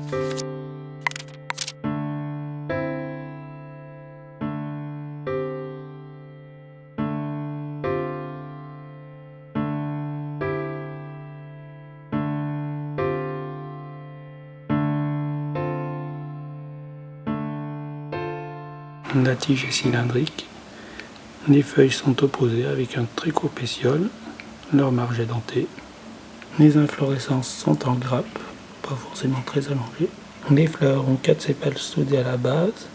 La tige est cylindrique, les feuilles sont opposées avec un très court pétiole, leur marge est dentée. Les inflorescences sont en grappe, pas forcément très allongées. Les fleurs ont 4 sépales soudés à la base.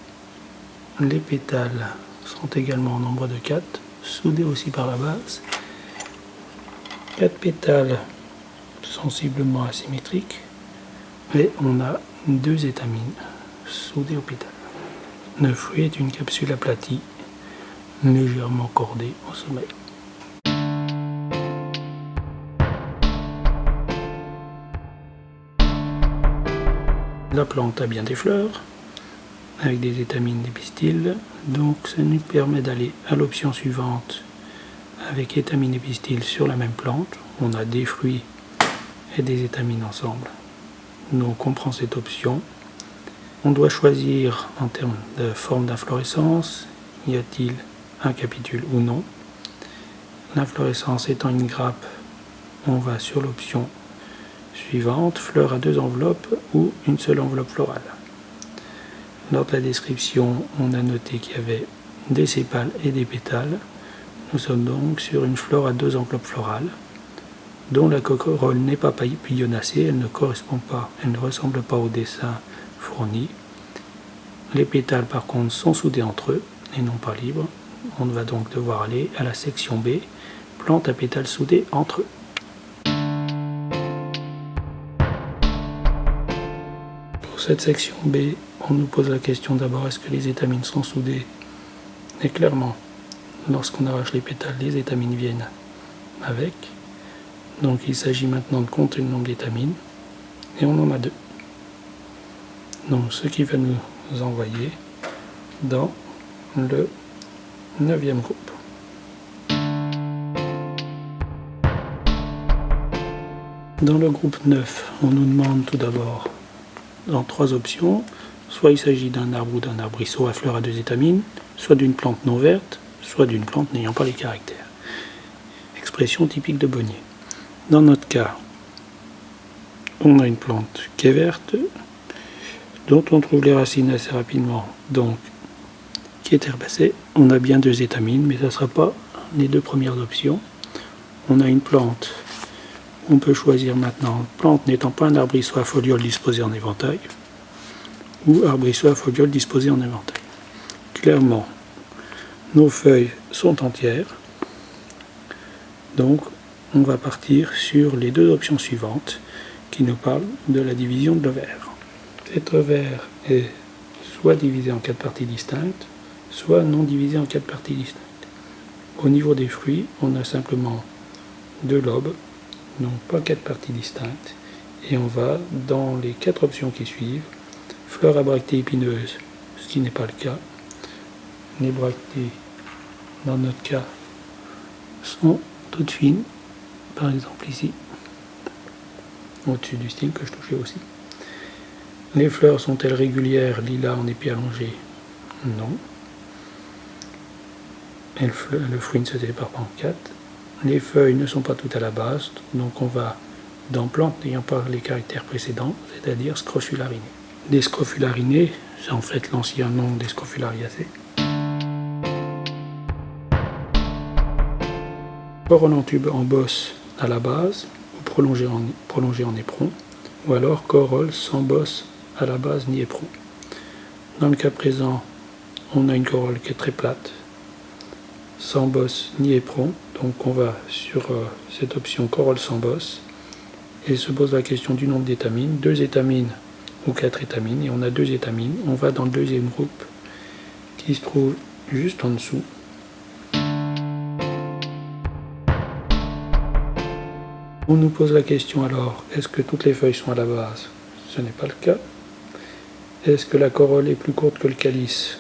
Les pétales sont également en nombre de 4, soudés aussi par la base. 4 pétales sensiblement asymétriques et on a 2 étamines soudées aux pétales. Le fruit est une capsule aplatie, légèrement cordée au sommet. La plante a bien des fleurs, avec des étamines, des pistils, donc ça nous permet d'aller à l'option suivante avec étamines et pistils sur la même plante. On a des fruits et des étamines ensemble. Donc on prend cette option. On doit choisir en termes de forme d'inflorescence, y a-t-il un capitule ou non. L'inflorescence étant une grappe, on va sur l'option suivante, fleurs à 2 enveloppes ou une seule enveloppe florale. Lors de la description, on a noté qu'il y avait des sépales et des pétales. Nous sommes donc sur une fleur à 2 enveloppes florales, dont la corolle n'est pas papillonacée, elle ne correspond pas, elle ne ressemble pas au dessin fourni. Les pétales par contre sont soudés entre eux et non pas libres. On va donc devoir aller à la section B, plantes à pétales soudés entre eux. Pour cette section B, on nous pose la question d'abord, est-ce que les étamines sont soudées? Et clairement, lorsqu'on arrache les pétales, les étamines viennent avec. Donc il s'agit maintenant de compter le nombre d'étamines, et on en a 2. Donc ce qui va nous envoyer dans le 9e groupe. Dans le groupe 9, on nous demande tout d'abord dans 3 options. Soit il s'agit d'un arbre ou d'un arbrisseau à fleurs à 2 étamines, soit d'une plante non verte, soit d'une plante n'ayant pas les caractères. Expression typique de Bonnier. Dans notre cas, on a une plante qui est verte, dont on trouve les racines assez rapidement, donc qui est herbacée. On a bien 2 étamines, mais ça ne sera pas les 2 premières options. On a une plante, on peut choisir maintenant, plante n'étant pas un arbrisseau à folioles disposé en éventail, ou arbrisseau à folioles disposé en éventail. Clairement, nos feuilles sont entières, donc on va partir sur les 2 options suivantes qui nous parlent de la division de l'ovaire. Cet ovaire est soit divisé en 4 parties distinctes, soit non divisé en 4 parties distinctes. Au niveau des fruits, on a simplement 2 lobes, donc pas 4 parties distinctes, et on va dans les 4 options qui suivent. Fleurs à bractées épineuses, ce qui n'est pas le cas. Les bractées, dans notre cas, sont toutes fines, par exemple ici, au-dessus du style que je touchais aussi. Les fleurs sont-elles régulières, lilas en épi allongé? Non. Et le fruit ne se sépare pas en 4. Les feuilles ne sont pas toutes à la base, donc on va dans plantes n'ayant pas les caractères précédents, c'est-à-dire scrofularinées. Les scrofularinées, c'est en fait l'ancien nom des Scrophulariacées. Corolle en tube en bosse à la base, ou prolongée en éperon, ou alors corolle sans bosse à la base ni éperon. Dans le cas présent, on a une corolle qui est très plate, sans bosse ni éperon, donc on va sur cette option corolle sans bosse, et se pose la question du nombre d'étamines, 2 étamines ou 4 étamines, et on a 2 étamines. On va dans le 2e groupe qui se trouve juste en dessous. On nous pose la question alors, est-ce que toutes les feuilles sont à la base? Ce n'est pas le cas. Est-ce que la corolle est plus courte que le calice,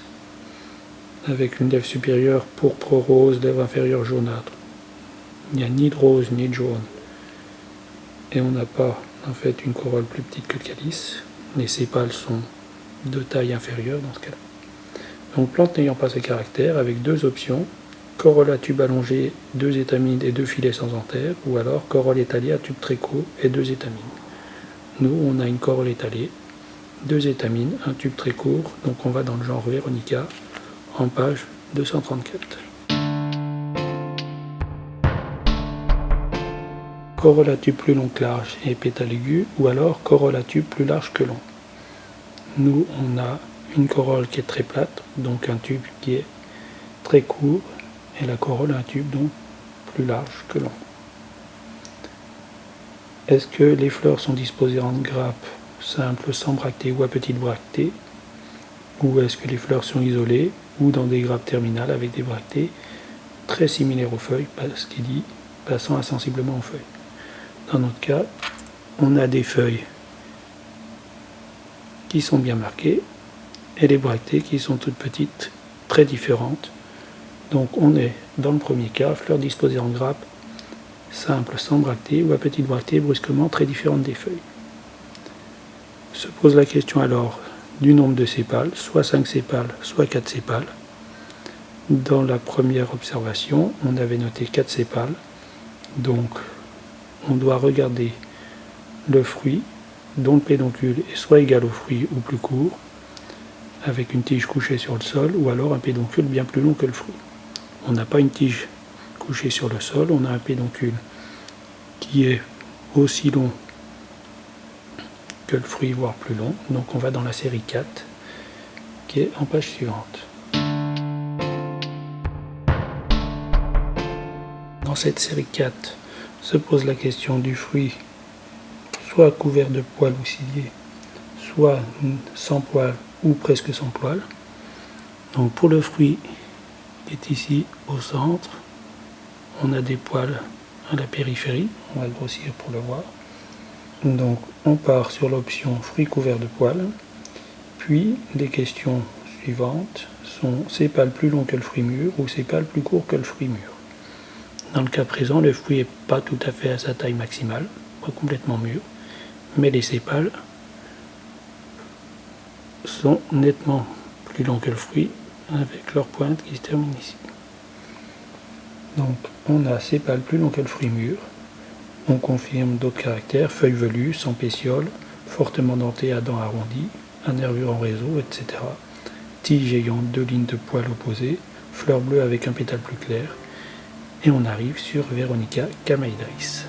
avec une lèvre supérieure pourpre rose, lèvre inférieure jaunâtre? Il n'y a ni de rose ni de jaune. Et on n'a pas en fait une corolle plus petite que le calice. les sépales sont de taille inférieure dans ce cas-là. Donc plante n'ayant pas ces caractères, avec deux options, corolle à tube allongé, 2 étamines et 2 filets sans anthère, ou alors corolle étalée à tube très court et 2 étamines. Nous, on a une corolle étalée, 2 étamines, un tube très court, donc on va dans le genre Veronica, en page 234. Corolle à tube plus long que large et pétale aigu, ou alors corolle à tube plus large que long. Nous, on a une corolle qui est très plate, donc un tube qui est très court, et la corolle a un tube donc plus large que long. Est-ce que les fleurs sont disposées en grappes simples, sans bractées ou à petites bractées, ou est-ce que les fleurs sont isolées ou dans des grappes terminales avec des bractées très similaires aux feuilles, ce qui dit passant insensiblement aux feuilles. Dans notre cas, on a des feuilles qui sont bien marquées et les bractées qui sont toutes petites, très différentes. Donc on est dans le premier cas, fleurs disposées en grappes simples, sans bractées ou à petites bractées brusquement très différentes des feuilles. Se pose la question alors du nombre de sépales, soit 5 sépales, soit 4 sépales. Dans la première observation, on avait noté 4 sépales, donc on doit regarder le fruit dont le pédoncule est soit égal au fruit ou plus court, avec une tige couchée sur le sol, ou alors un pédoncule bien plus long que le fruit. On n'a pas une tige couchée sur le sol, on a un pédoncule qui est aussi long que le fruit, voire plus long. Donc on va dans la série 4, qui est en page suivante. Dans cette série 4, se pose la question du fruit soit couvert de poils ou ciliés, soit sans poils ou presque sans poils. Donc pour le fruit qui est ici au centre, on a des poils à la périphérie, on va le grossir pour le voir. Donc on part sur l'option fruit couvert de poils, puis les questions suivantes sont sépales plus longs que le fruit mûr ou sépales plus courts que le fruit mûr. Dans le cas présent, le fruit n'est pas tout à fait à sa taille maximale, pas complètement mûr, mais les sépales sont nettement plus longs que le fruit, avec leur pointe qui se termine ici. Donc on a sépales plus longs que le fruit mûr. On confirme d'autres caractères, feuilles velues, sans pétiole, fortement dentées à dents arrondies, à nervure en réseau, etc. Tige ayant 2 lignes de poils opposées, fleurs bleues avec un pétale plus clair. Et on arrive sur Veronica chamaedois.